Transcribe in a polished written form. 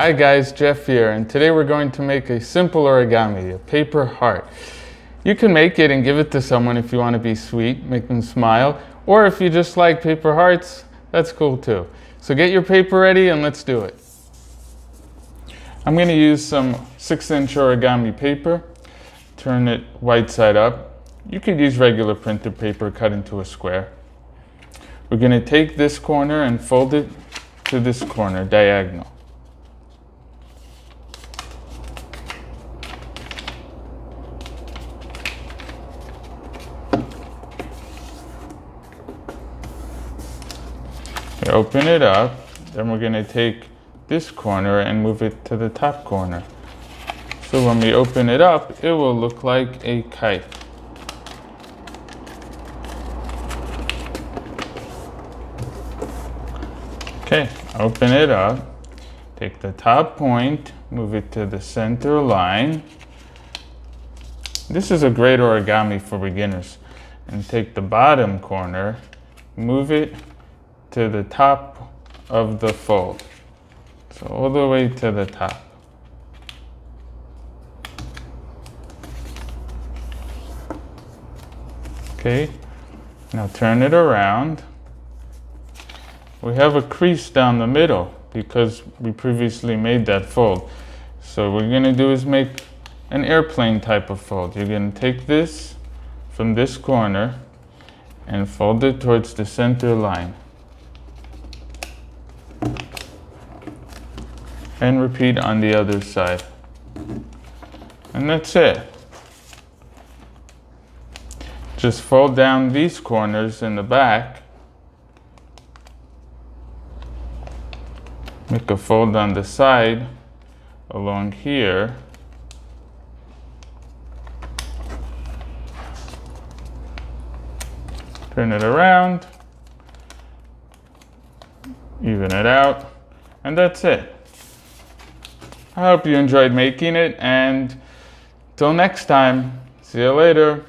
Hi guys, Jeff here, and today we're going to make a simple origami, a paper heart. You can make it and give it to someone if you want to be sweet, make them smile, or if you just like paper hearts, that's cool too. So get your paper ready and let's do it. I'm going to use some 6-inch origami paper, turn it white side up. You could use regular printed paper cut into a square. We're going to take this corner and fold it to this corner, diagonal. We open it up, then we're going to take this corner and move it to the top corner. So when we open it up, it will look like a kite. Okay, open it up, take the top point, move it to the center line. This is a great origami for beginners. And take the bottom corner, move it to the top of the fold. So all the way to the top. Okay, now turn it around. We have a crease down the middle because we previously made that fold. So what we're going to do is make an airplane type of fold. You're going to take this from this corner and fold it towards the center line. And repeat on the other side. And that's it. Just fold down these corners in the back. Make a fold on the side along here. Turn it around. Even it out. And that's it. I hope you enjoyed making it, and till next time, see you later.